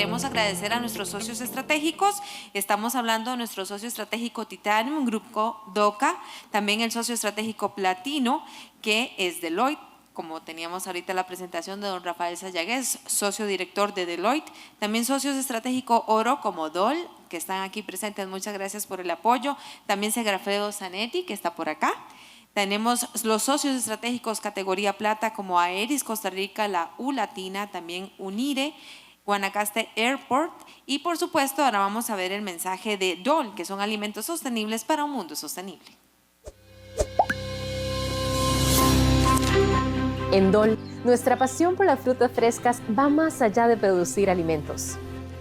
queremos agradecer a nuestros socios estratégicos. Estamos hablando de nuestro socio estratégico Titanium, Grupo DOCA, también el socio estratégico Platino, que es Deloitte, como teníamos ahorita la presentación de don Rafael Sayagues, socio director de Deloitte, también socios estratégicos Oro como DOL, que están aquí presentes, muchas gracias por el apoyo, también Segrafredo Zanetti, que está por acá. Tenemos los socios estratégicos categoría plata como Aeris Costa Rica, la U Latina, también Unire, Guanacaste Airport y por supuesto ahora vamos a ver el mensaje de DOL, que son alimentos sostenibles para un mundo sostenible. En DOL, nuestra pasión por las frutas frescas va más allá de producir alimentos.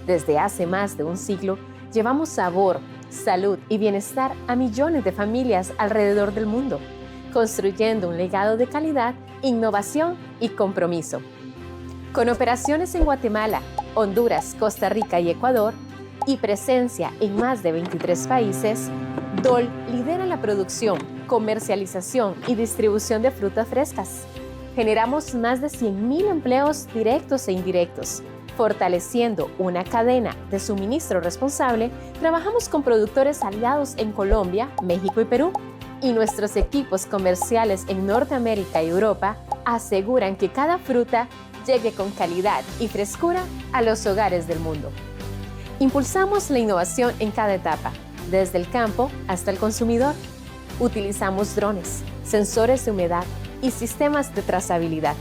Desde hace más de un siglo, llevamos sabor, salud y bienestar a millones de familias alrededor del mundo, construyendo un legado de calidad, innovación y compromiso. Con operaciones en Guatemala, Honduras, Costa Rica y Ecuador, y presencia en más de 23 países, DOL lidera la producción, comercialización y distribución de frutas frescas. Generamos más de 100,000 empleos directos e indirectos. Fortaleciendo una cadena de suministro responsable, trabajamos con productores aliados en Colombia, México y Perú. Y nuestros equipos comerciales en Norteamérica y Europa aseguran que cada fruta llegue con calidad y frescura a los hogares del mundo. Impulsamos la innovación en cada etapa, desde el campo hasta el consumidor. Utilizamos drones, sensores de humedad y sistemas de trazabilidad.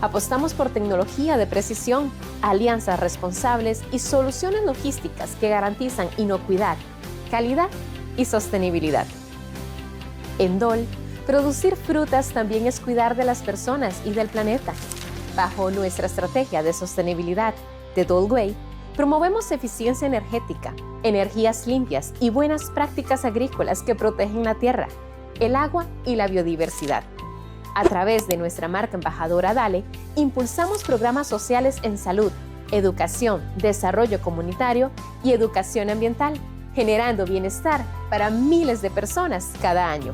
Apostamos por tecnología de precisión, alianzas responsables y soluciones logísticas que garantizan inocuidad, calidad y sostenibilidad. En DOL, producir frutas también es cuidar de las personas y del planeta. Bajo nuestra estrategia de sostenibilidad de DOL Way, promovemos eficiencia energética, energías limpias y buenas prácticas agrícolas que protegen la tierra, el agua y la biodiversidad. A través de nuestra marca embajadora DALE, impulsamos programas sociales en salud, educación, desarrollo comunitario y educación ambiental, generando bienestar para miles de personas cada año.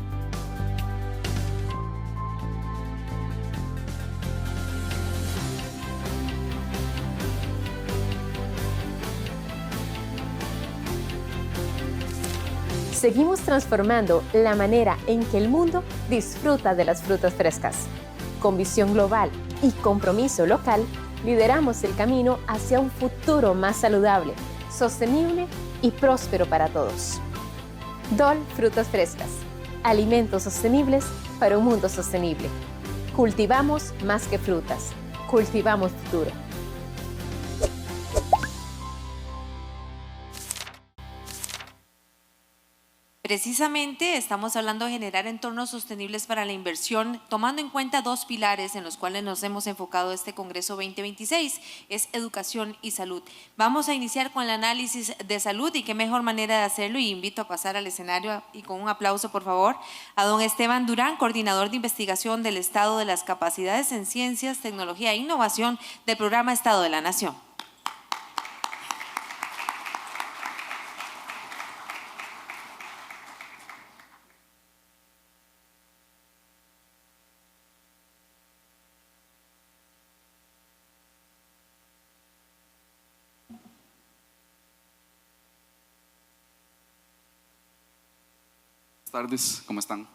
Seguimos transformando la manera en que el mundo disfruta de las frutas frescas. Con visión global y compromiso local, lideramos el camino hacia un futuro más saludable, sostenible y próspero para todos. DOL Frutas Frescas, alimentos sostenibles para un mundo sostenible. Cultivamos más que frutas, cultivamos futuro. Precisamente estamos hablando de generar entornos sostenibles para la inversión, tomando en cuenta dos pilares en los cuales nos hemos enfocado este Congreso 2026, es educación y salud. Vamos a iniciar con el análisis de salud y qué mejor manera de hacerlo, y invito a pasar al escenario y con un aplauso por favor a don Esteban Durán, coordinador de investigación del Estado de las Capacidades en Ciencias, Tecnología e Innovación del Programa Estado de la Nación. Buenas tardes, ¿cómo están?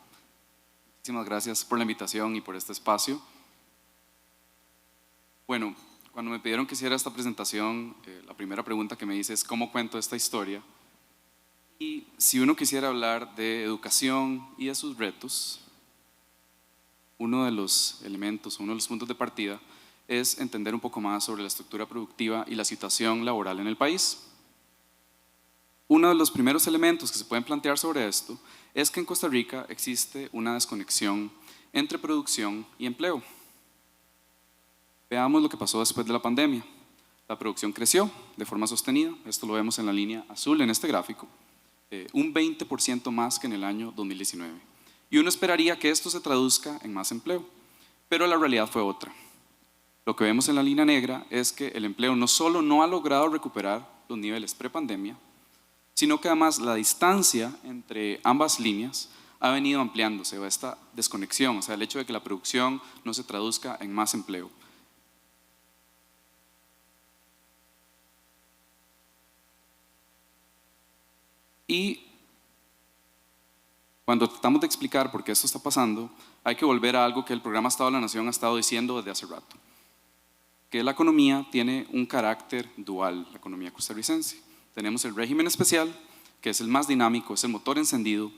Muchísimas gracias por la invitación y por este espacio. Bueno, cuando me pidieron que hiciera esta presentación, la primera pregunta que me hice es ¿cómo cuento esta historia? Y si uno quisiera hablar de educación y de sus retos, uno de los elementos, uno de los puntos de partida es entender un poco más sobre la estructura productiva y la situación laboral en el país. Uno de los primeros elementos que se pueden plantear sobre esto es que en Costa Rica existe una desconexión entre producción y empleo. Veamos lo que pasó después de la pandemia. La producción creció de forma sostenida, esto lo vemos en la línea azul en este gráfico, un 20% más que en el año 2019. Y uno esperaría que esto se traduzca en más empleo, pero la realidad fue otra. Lo que vemos en la línea negra es que el empleo no solo no ha logrado recuperar los niveles prepandemia, sino que además la distancia entre ambas líneas ha venido ampliándose, o esta desconexión, o sea, el hecho de que la producción no se traduzca en más empleo. Y cuando tratamos de explicar por qué esto está pasando, hay que volver a algo que el programa Estado de la Nación ha estado diciendo desde hace rato, que la economía tiene un carácter dual, la economía costarricense. Tenemos el régimen especial, que es el más dinámico, es el motor encendido,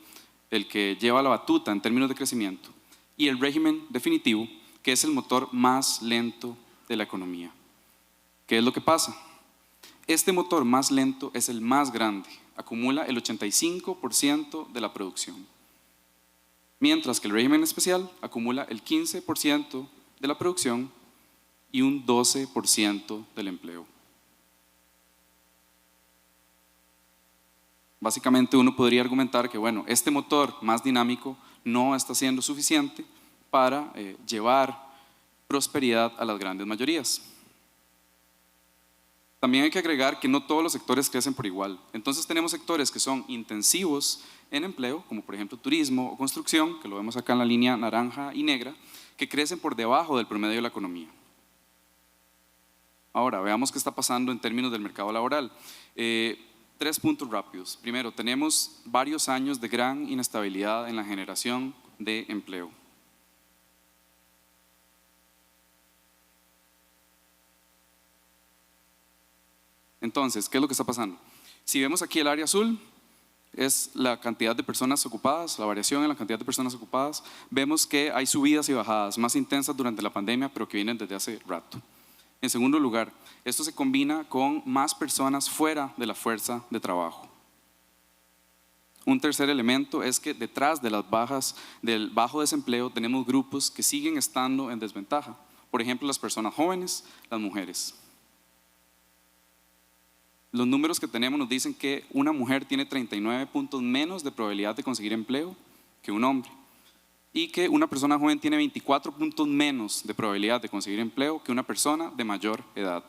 el que lleva la batuta en términos de crecimiento, y el régimen definitivo, que es el motor más lento de la economía. ¿Qué es lo que pasa? Este motor más lento es el más grande, acumula el 85% de la producción, mientras que el régimen especial acumula el 15% de la producción y un 12% del empleo. Básicamente uno podría argumentar que bueno, este motor más dinámico no está siendo suficiente para llevar prosperidad a las grandes mayorías. También hay que agregar que no todos los sectores crecen por igual. Entonces tenemos sectores que son intensivos en empleo, como por ejemplo turismo o construcción, que lo vemos acá en la línea naranja y negra, que crecen por debajo del promedio de la economía. Ahora, veamos qué está pasando en términos del mercado laboral. 3 puntos rápidos. Primero, tenemos varios años de gran inestabilidad en la generación de empleo. Entonces, ¿qué es lo que está pasando? Si vemos aquí el área azul, es la cantidad de personas ocupadas, la variación en la cantidad de personas ocupadas. Vemos que hay subidas y bajadas más intensas durante la pandemia, pero que vienen desde hace rato. En segundo lugar, esto se combina con más personas fuera de la fuerza de trabajo. Un tercer elemento es que detrás de las bajas del bajo desempleo tenemos grupos que siguen estando en desventaja. Por ejemplo, las personas jóvenes, las mujeres. Los números que tenemos nos dicen que una mujer tiene 39 puntos menos de probabilidad de conseguir empleo que un hombre, y que una persona joven tiene 24 puntos menos de probabilidad de conseguir empleo que una persona de mayor edad.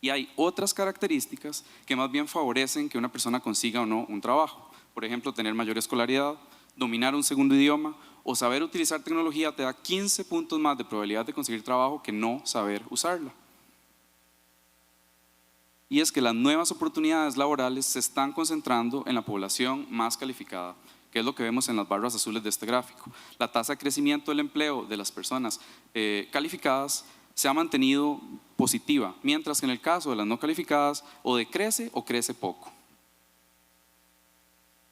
Y hay otras características que más bien favorecen que una persona consiga o no un trabajo. Por ejemplo, tener mayor escolaridad, dominar un segundo idioma o saber utilizar tecnología te da 15 puntos más de probabilidad de conseguir trabajo que no saber usarla. Y es que las nuevas oportunidades laborales se están concentrando en la población más calificada, que es lo que vemos en las barras azules de este gráfico. La tasa de crecimiento del empleo de las personas calificadas se ha mantenido positiva, mientras que en el caso de las no calificadas o decrece o crece poco.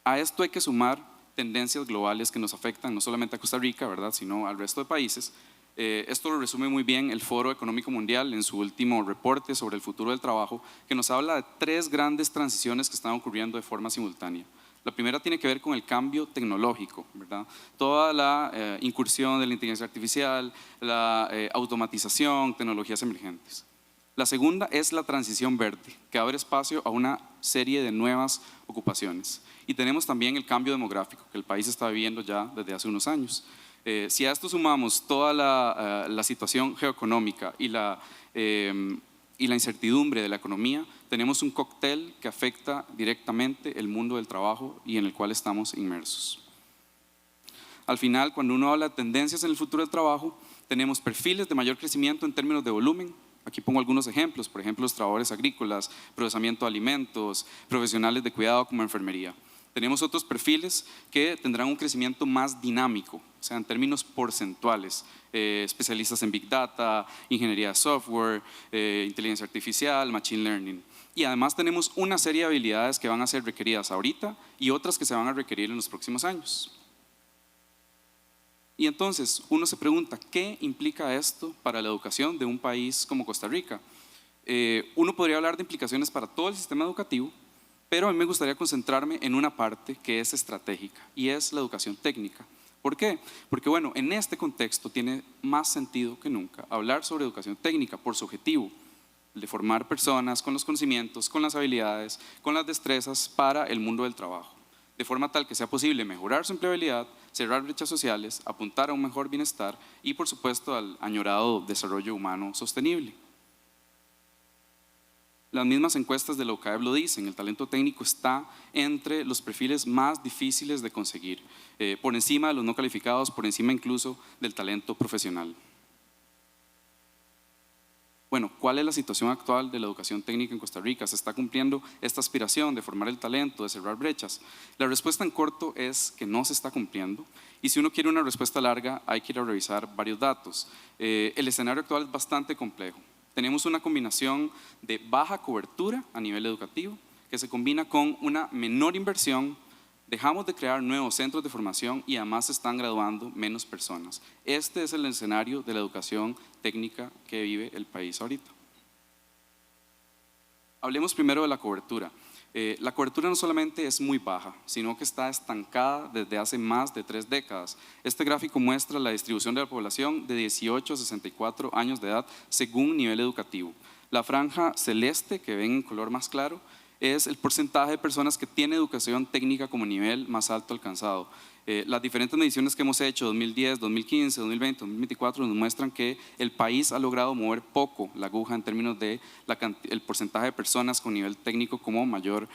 A esto hay que sumar tendencias globales que nos afectan no solamente a Costa Rica, ¿verdad?, sino al resto de países. Esto lo resume muy bien el Foro Económico Mundial en su último reporte sobre el futuro del trabajo, que nos habla de 3 grandes transiciones que están ocurriendo de forma simultánea. La primera tiene que ver con el cambio tecnológico, ¿verdad? Toda la incursión de la inteligencia artificial, la automatización, tecnologías emergentes. La segunda es la transición verde, que abre espacio a una serie de nuevas ocupaciones. Y tenemos también el cambio demográfico, que el país está viviendo ya desde hace unos años. Si a esto sumamos toda la situación geoeconómica y la incertidumbre de la economía, tenemos un cóctel que afecta directamente el mundo del trabajo y en el cual estamos inmersos. Al final, cuando uno habla de tendencias en el futuro del trabajo, tenemos perfiles de mayor crecimiento en términos de volumen. Aquí pongo algunos ejemplos, por ejemplo, los trabajadores agrícolas, procesamiento de alimentos, profesionales de cuidado como enfermería. Tenemos otros perfiles que tendrán un crecimiento más dinámico, o sea, en términos porcentuales, especialistas en Big Data, ingeniería de software, inteligencia artificial, Machine Learning. Y además tenemos una serie de habilidades que van a ser requeridas ahorita y otras que se van a requerir en los próximos años. Y entonces uno se pregunta, ¿qué implica esto para la educación de un país como Costa Rica? Uno podría hablar de implicaciones para todo el sistema educativo, pero a mí me gustaría concentrarme en una parte que es estratégica y es la educación técnica. ¿Por qué? Porque bueno, en este contexto tiene más sentido que nunca hablar sobre educación técnica por su objetivo de formar personas con los conocimientos, con las habilidades, con las destrezas para el mundo del trabajo, de forma tal que sea posible mejorar su empleabilidad, cerrar brechas sociales, apuntar a un mejor bienestar y por supuesto al añorado desarrollo humano sostenible. Las mismas encuestas de la UCAEB lo dicen, el talento técnico está entre los perfiles más difíciles de conseguir, por encima de los no calificados, por encima incluso del talento profesional. Bueno, ¿cuál es la situación actual de la educación técnica en Costa Rica? ¿Se está cumpliendo esta aspiración de formar el talento, de cerrar brechas? La respuesta en corto es que no se está cumpliendo, y si uno quiere una respuesta larga hay que ir a revisar varios datos. El escenario actual es bastante complejo. Tenemos una combinación de baja cobertura a nivel educativo que se combina con una menor inversión. Dejamos de crear nuevos centros de formación y además se están graduando menos personas. Este es el escenario de la educación técnica que vive el país ahorita. Hablemos primero de la cobertura. La cobertura no solamente es muy baja, sino que está estancada desde hace más de 3 décadas. Este gráfico muestra la distribución de la población de 18 a 64 años de edad según nivel educativo. La franja celeste, que ven en color más claro, es el porcentaje de personas que tienen educación técnica como nivel más alto alcanzado. Las diferentes mediciones que hemos hecho, 2010, 2015, 2020, 2024, nos muestran que el país ha logrado mover poco la aguja en términos de el porcentaje de personas con nivel técnico como mayor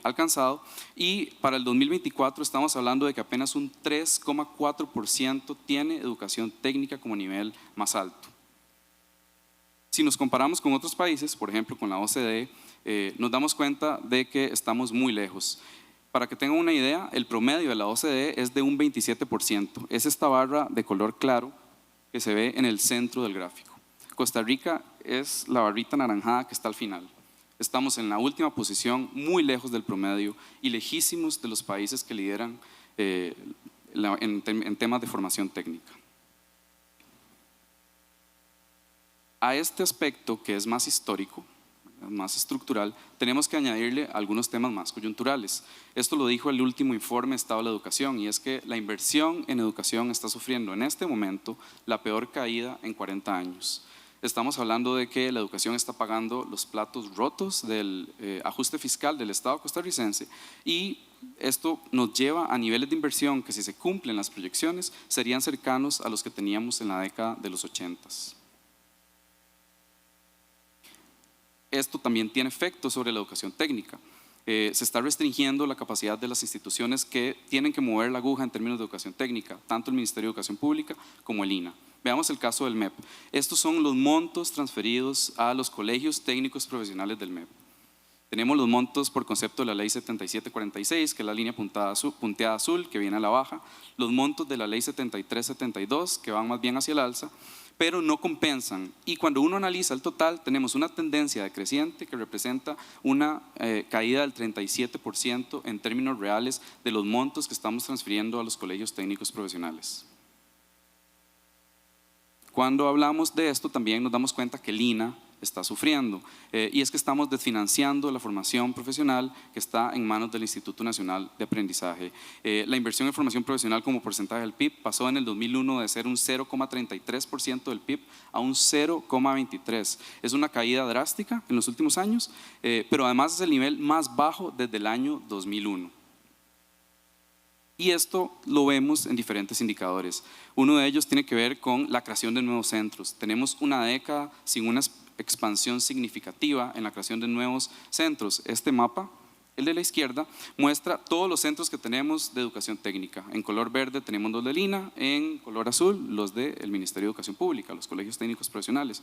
alcanzado, y para el 2024 estamos hablando de que apenas un 3,4% tiene educación técnica como nivel más alto. Si nos comparamos con otros países, por ejemplo con la OCDE, nos damos cuenta de que estamos muy lejos. Para que tengan una idea, el promedio de la OCDE es de un 27%. Es esta barra de color claro que se ve en el centro del gráfico. Costa Rica es la barrita anaranjada que está al final. Estamos en la última posición, muy lejos del promedio y lejísimos de los países que lideran en temas de formación técnica. A este aspecto, que es más histórico, más estructural, tenemos que añadirle algunos temas más coyunturales. Esto lo dijo el último informe Estado de la Educación, y es que la inversión en educación está sufriendo en este momento la peor caída en 40 años. Estamos hablando de que la educación está pagando los platos rotos del ajuste fiscal del Estado costarricense, y esto nos lleva a niveles de inversión que, si se cumplen las proyecciones, serían cercanos a los que teníamos en la década de los 80s. Esto también tiene efectos sobre la educación técnica. Se está restringiendo la capacidad de las instituciones que tienen que mover la aguja en términos de educación técnica, tanto el Ministerio de Educación Pública como el INAH. Veamos el caso del MEP. Estos son los montos transferidos a los colegios técnicos profesionales del MEP. Tenemos los montos por concepto de la ley 7746, que es la línea punteada azul, que viene a la baja, los montos de la ley 7372, que van más bien hacia el alza, pero no compensan, y cuando uno analiza el total tenemos una tendencia decreciente que representa una caída del 37% en términos reales de los montos que estamos transfiriendo a los colegios técnicos profesionales. Cuando hablamos de esto también nos damos cuenta que el INAH está sufriendo, y es que estamos desfinanciando la formación profesional que está en manos del Instituto Nacional de Aprendizaje. La inversión en formación profesional como porcentaje del PIB pasó en el 2001 de ser un 0,33% del PIB a un 0,23%. Es una caída drástica en los últimos años, pero además es el nivel más bajo desde el año 2001. Y esto lo vemos en diferentes indicadores. Uno de ellos tiene que ver con la creación de nuevos centros. Tenemos una década sin una expansión significativa en la creación de nuevos centros. Este mapa, el de la izquierda, muestra todos los centros que tenemos de educación técnica. En color verde tenemos los del INAH, en color azul los del Ministerio de Educación Pública, los colegios técnicos profesionales.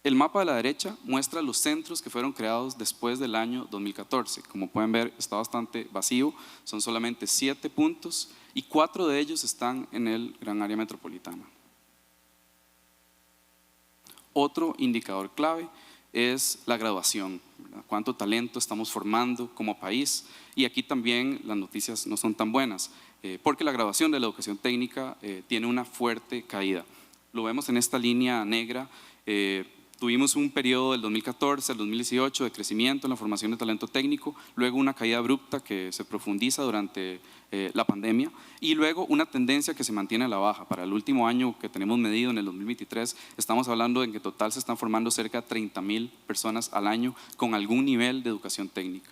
El mapa de la derecha muestra los centros que fueron creados después del año 2014. Como pueden ver, está bastante vacío, son solamente 7 puntos y 4 de ellos están en el gran área metropolitana. Otro indicador clave es la graduación, ¿verdad? Cuánto talento estamos formando como país, y aquí también las noticias no son tan buenas, porque la graduación de la educación técnica tiene una fuerte caída. Lo vemos en esta línea negra. Tuvimos un periodo del 2014 al 2018 de crecimiento en la formación de talento técnico, luego una caída abrupta que se profundiza durante la pandemia, y luego una tendencia que se mantiene a la baja. Para el último año que tenemos medido, en el 2023, estamos hablando de que en total se están formando cerca de 30,000 personas al año con algún nivel de educación técnica.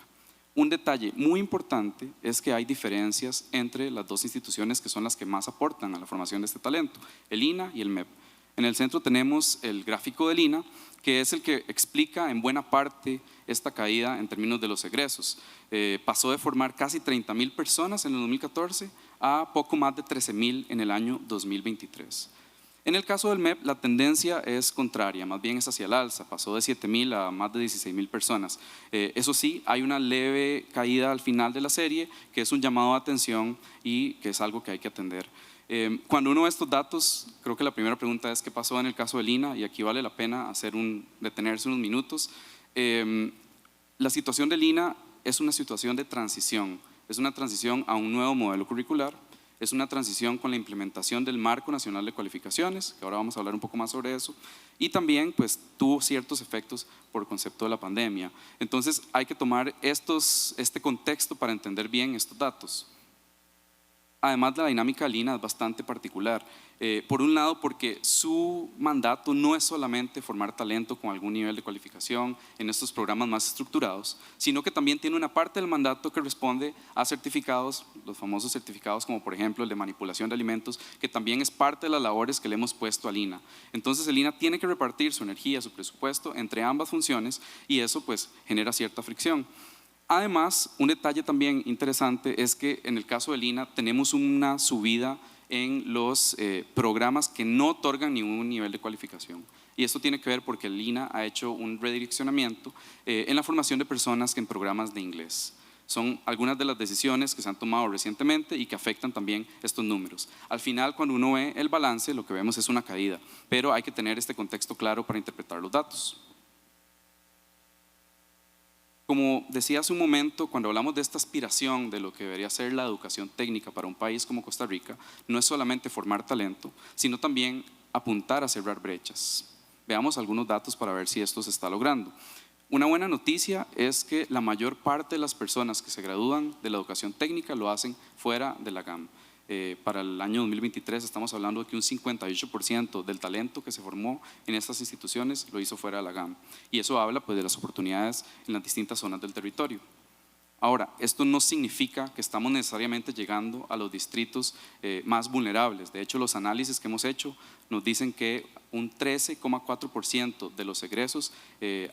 Un detalle muy importante es que hay diferencias entre las dos instituciones que son las que más aportan a la formación de este talento, el INAH y el MEP. En el centro tenemos el gráfico del INAH, que es el que explica en buena parte esta caída en términos de los egresos. Pasó de formar casi 30,000 personas en el 2014 a poco más de 13,000 en el año 2023. En el caso del MEP, la tendencia es contraria, más bien es hacia el alza, pasó de 7.000 a más de 16.000 personas. Eso sí, hay una leve caída al final de la serie, que es un llamado de atención y que es algo que hay que atender. Cuando uno ve estos datos, creo que la primera pregunta es qué pasó en el caso de Lina, y aquí vale la pena detenerse unos minutos. La situación de Lina es una situación de transición, es una transición a un nuevo modelo curricular, es una transición con la implementación del Marco Nacional de Cualificaciones, que ahora vamos a hablar un poco más sobre eso, y también pues tuvo ciertos efectos por concepto de la pandemia. Entonces hay que tomar este contexto para entender bien estos datos. Además, la dinámica de Lina es bastante particular. Por un lado, porque su mandato no es solamente formar talento con algún nivel de cualificación en estos programas más estructurados, sino que también tiene una parte del mandato que responde a certificados, los famosos certificados como por ejemplo el de manipulación de alimentos, que también es parte de las labores que le hemos puesto a Lina. Entonces, el Lina tiene que repartir su energía, su presupuesto entre ambas funciones, y eso pues genera cierta fricción. Además, un detalle también interesante es que en el caso de Lina tenemos una subida en los programas que no otorgan ningún nivel de cualificación. Y esto tiene que ver porque Lina ha hecho un redireccionamiento en la formación de personas que en programas de inglés. Son algunas de las decisiones que se han tomado recientemente y que afectan también estos números. Al final, cuando uno ve el balance, lo que vemos es una caída, pero hay que tener este contexto claro para interpretar los datos. Como decía hace un momento, cuando hablamos de esta aspiración de lo que debería ser la educación técnica para un país como Costa Rica, no es solamente formar talento, sino también apuntar a cerrar brechas. Veamos algunos datos para ver si esto se está logrando. Una buena noticia es que la mayor parte de las personas que se gradúan de la educación técnica lo hacen fuera de la GAM. Para el año 2023 estamos hablando de que un 58% del talento que se formó en estas instituciones lo hizo fuera de la GAM, y eso habla pues de las oportunidades en las distintas zonas del territorio. Ahora, esto no significa que estamos necesariamente llegando a los distritos más vulnerables. De hecho, los análisis que hemos hecho nos dicen que un 13,4% de los egresos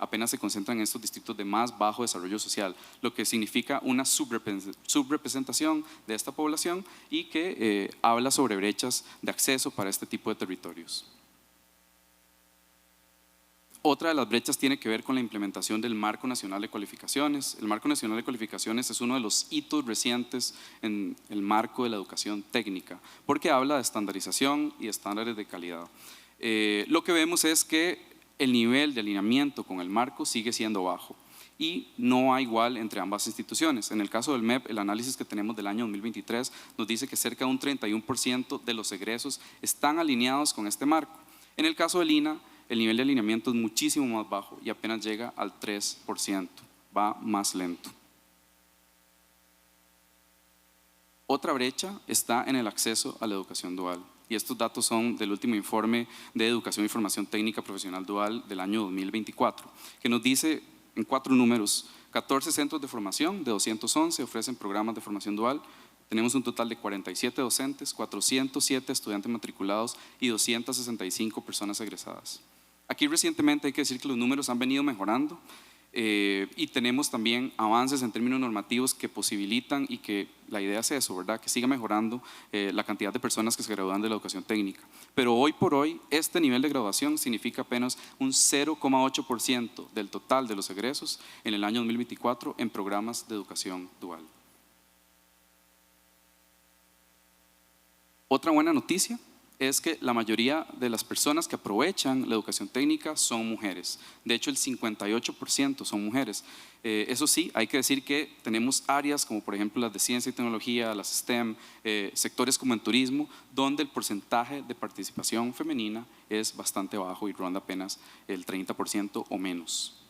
apenas se concentran en estos distritos de más bajo desarrollo social, lo que significa una subrepresentación de esta población y que habla sobre brechas de acceso para este tipo de territorios. Otra de las brechas tiene que ver con la implementación del Marco Nacional de Cualificaciones. El Marco Nacional de Cualificaciones es uno de los hitos recientes en el marco de la educación técnica, porque habla de estandarización y estándares de calidad. Lo que vemos es que el nivel de alineamiento con el marco sigue siendo bajo y no hay igual entre ambas instituciones. En el caso del MEP, el análisis que tenemos del año 2023 nos dice que cerca de un 31% de los egresos están alineados con este marco. En el caso del Lina, el nivel de alineamiento es muchísimo más bajo y apenas llega al 3%, va más lento. Otra brecha está en el acceso a la educación dual, y estos datos son del último informe de Educación y Formación Técnica Profesional Dual del año 2024, que nos dice en 4 números: 14 centros de formación de 211 ofrecen programas de formación dual. Tenemos un total de 47 docentes, 407 estudiantes matriculados y 265 personas egresadas. Aquí recientemente hay que decir que los números han venido mejorando y tenemos también avances en términos normativos que posibilitan, y que la idea es eso, ¿verdad? Que siga mejorando la cantidad de personas que se gradúan de la educación técnica. Pero hoy por hoy este nivel de graduación significa apenas un 0,8% del total de los egresos en el año 2024 en programas de educación dual. Otra buena noticia es que la mayoría de las personas que aprovechan la educación técnica son mujeres. De hecho, el 58% son mujeres. Eso sí, hay que decir que tenemos áreas como por ejemplo las de ciencia y tecnología, las STEM, sectores como en turismo, donde el porcentaje de participación femenina es bastante bajo y ronda apenas el 30% o menos.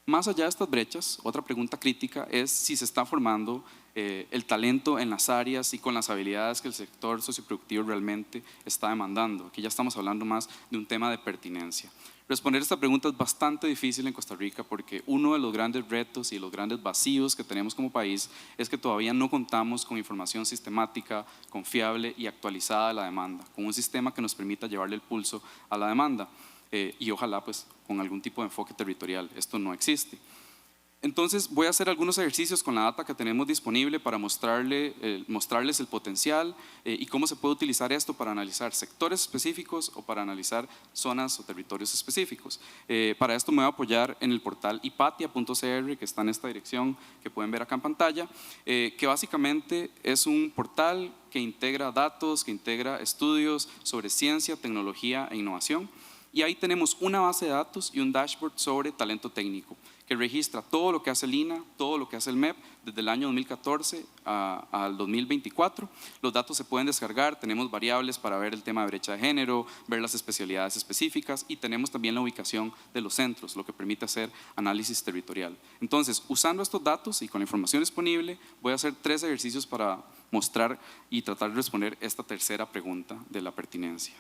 Más allá de estas brechas, otra pregunta crítica es si se está formando el talento en las áreas y con las habilidades que el sector socioproductivo realmente está demandando. Aquí ya estamos hablando más de un tema de pertinencia. Responder esta pregunta es bastante difícil en Costa Rica, porque uno de los grandes retos y los grandes vacíos que tenemos como país es que todavía no contamos con información sistemática, confiable y actualizada de la demanda, con un sistema que nos permita llevarle el pulso a la demanda. Y ojalá pues con algún tipo de enfoque territorial. Esto no existe. Entonces voy a hacer algunos ejercicios con la data que tenemos disponible para mostrarles el potencial y cómo se puede utilizar esto para analizar sectores específicos o para analizar zonas o territorios específicos. Para esto me voy a apoyar en el portal ipatia.cr, que está en esta dirección que pueden ver acá en pantalla, que básicamente es un portal que integra datos, que integra estudios sobre ciencia, tecnología e innovación. Y ahí tenemos una base de datos y un dashboard sobre talento técnico que registra todo lo que hace el INA, todo lo que hace el MEP desde el año 2014 al 2024. Los datos se pueden descargar, tenemos variables para ver el tema de brecha de género, ver las especialidades específicas y tenemos también la ubicación de los centros, lo que permite hacer análisis territorial. Entonces, usando estos datos y con la información disponible, voy a hacer 3 ejercicios para mostrar y tratar de responder esta tercera pregunta de la pertinencia.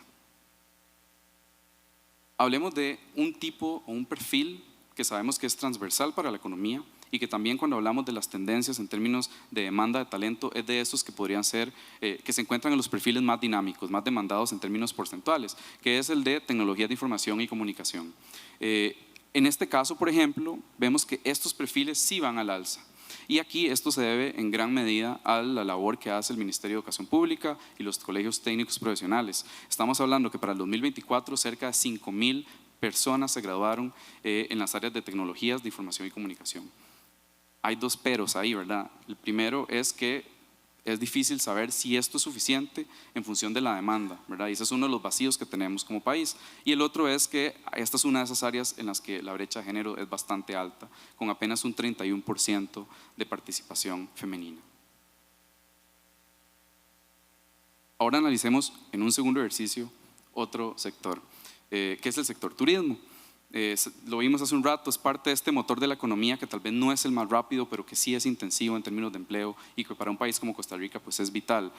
Hablemos de un tipo o un perfil que sabemos que es transversal para la economía y que también cuando hablamos de las tendencias en términos de demanda de talento es de esos que podrían ser, que se encuentran en los perfiles más dinámicos, más demandados en términos porcentuales, que es el de tecnologías de información y comunicación. En este caso, por ejemplo, vemos que estos perfiles sí van al alza. Y aquí esto se debe en gran medida a la labor que hace el Ministerio de Educación Pública y los colegios técnicos profesionales. Estamos hablando que para el 2024 cerca de 5.000 personas se graduaron en las áreas de tecnologías de información y comunicación. Hay 2 peros ahí, ¿verdad? El primero es que es difícil saber si esto es suficiente en función de la demanda, ¿verdad? Y ese es uno de los vacíos que tenemos como país. Y el otro es que esta es una de esas áreas en las que la brecha de género es bastante alta, con apenas un 31% de participación femenina. Ahora analicemos en un segundo ejercicio otro sector, que es el sector turismo. Lo vimos hace un rato, es parte de este motor de la economía que tal vez no es el más rápido, pero que sí es intensivo en términos de empleo y que para un país como Costa Rica pues es vital.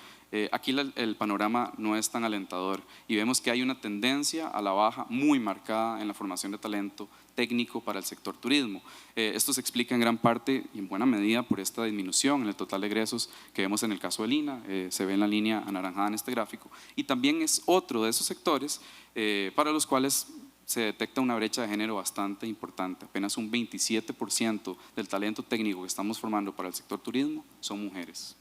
Aquí el panorama no es tan alentador y vemos que hay una tendencia a la baja muy marcada en la formación de talento técnico para el sector turismo. Esto se explica en gran parte y en buena medida por esta disminución en el total de egresos que vemos en el caso del INA, se ve en la línea anaranjada en este gráfico, y también es otro de esos sectores para los cuales se detecta una brecha de género bastante importante. Apenas un 27% del talento técnico que estamos formando para el sector turismo son mujeres.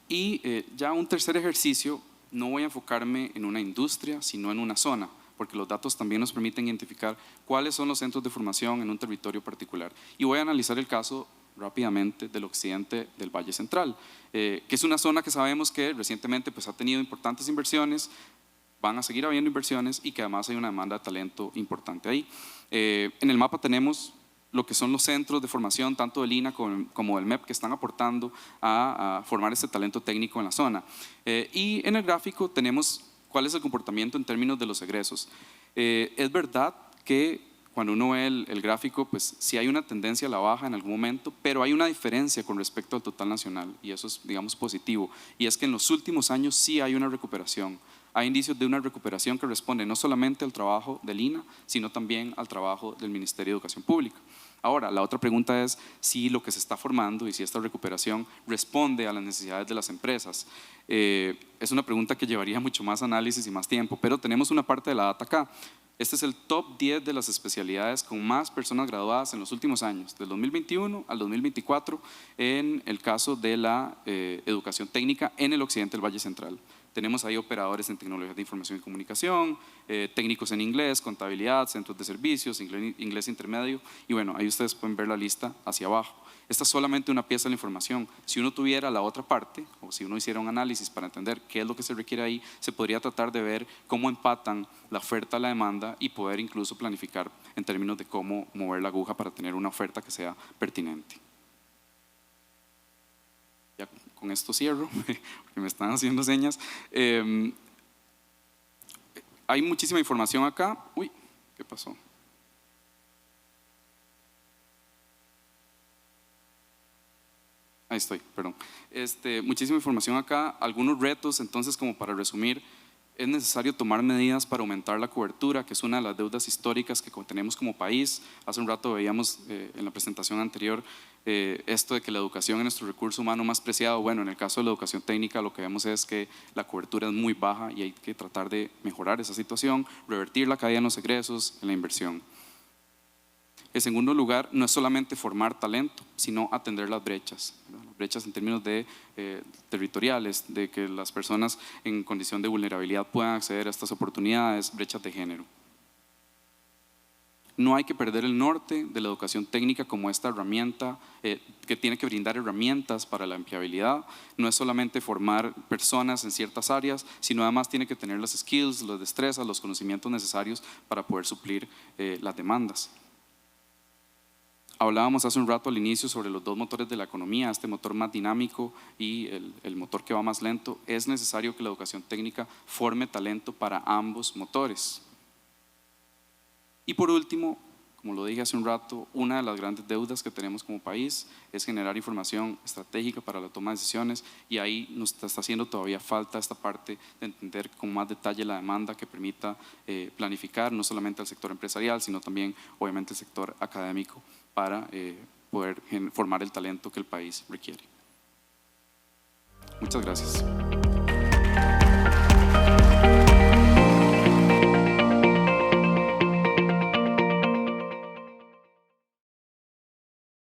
Y ya un tercer ejercicio, no voy a enfocarme en una industria, sino en una zona, porque los datos también nos permiten identificar cuáles son los centros de formación en un territorio particular. Y voy a analizar el caso rápidamente del occidente del Valle Central, que es una zona que sabemos que recientemente pues, ha tenido importantes inversiones, van a seguir habiendo inversiones y que además hay una demanda de talento importante ahí. En el mapa tenemos lo que son los centros de formación, tanto del INA como del MEP, que están aportando a formar este talento técnico en la zona. Y en el gráfico tenemos cuál es el comportamiento en términos de los egresos. Es verdad que cuando uno ve el gráfico, pues sí hay una tendencia a la baja en algún momento, pero hay una diferencia con respecto al total nacional y eso es, digamos, positivo. Y es que en los últimos años sí hay una recuperación. Hay indicios de una recuperación que responde no solamente al trabajo del INA, sino también al trabajo del Ministerio de Educación Pública. Ahora, la otra pregunta es si lo que se está formando y si esta recuperación responde a las necesidades de las empresas. Es una pregunta que llevaría mucho más análisis y más tiempo, pero tenemos una parte de la data acá. Este es el top 10 de las especialidades con más personas graduadas en los últimos años, del 2021 al 2024, en el caso de la educación técnica en el occidente del Valle Central. Tenemos ahí operadores en tecnologías de información y comunicación, técnicos en inglés, contabilidad, centros de servicios, inglés intermedio, y bueno, ahí ustedes pueden ver la lista hacia abajo. Esta es solamente una pieza de la información. Si uno tuviera la otra parte, o si uno hiciera un análisis para entender qué es lo que se requiere ahí, se podría tratar de ver cómo empatan la oferta a la demanda y poder incluso planificar en términos de cómo mover la aguja para tener una oferta que sea pertinente. Ya con esto cierro, porque me están haciendo señas. Hay muchísima información acá. Uy, ¿qué pasó? Ahí estoy, perdón. Muchísima información acá, algunos retos, entonces como para resumir, es necesario tomar medidas para aumentar la cobertura, que es una de las deudas históricas que tenemos como país. Hace un rato veíamos en la presentación anterior esto de que la educación es nuestro recurso humano más preciado. Bueno, en el caso de la educación técnica lo que vemos es que la cobertura es muy baja y hay que tratar de mejorar esa situación, revertir la caída en los egresos, en la inversión. En segundo lugar, no es solamente formar talento, sino atender las brechas en términos de territoriales, de que las personas en condición de vulnerabilidad puedan acceder a estas oportunidades, brechas de género. No hay que perder el norte de la educación técnica como esta herramienta que tiene que brindar herramientas para la empleabilidad. No es solamente formar personas en ciertas áreas, sino además tiene que tener las skills, las destrezas, los conocimientos necesarios para poder suplir las demandas. Hablábamos hace un rato al inicio sobre los dos motores de la economía, este motor más dinámico y el motor que va más lento. Es necesario que la educación técnica forme talento para ambos motores. Y por último, como lo dije hace un rato, una de las grandes deudas que tenemos como país es generar información estratégica para la toma de decisiones, y ahí nos está haciendo todavía falta esta parte de entender con más detalle la demanda que permita planificar no solamente al sector empresarial, sino también obviamente el sector académico para poder formar el talento que el país requiere. Muchas gracias.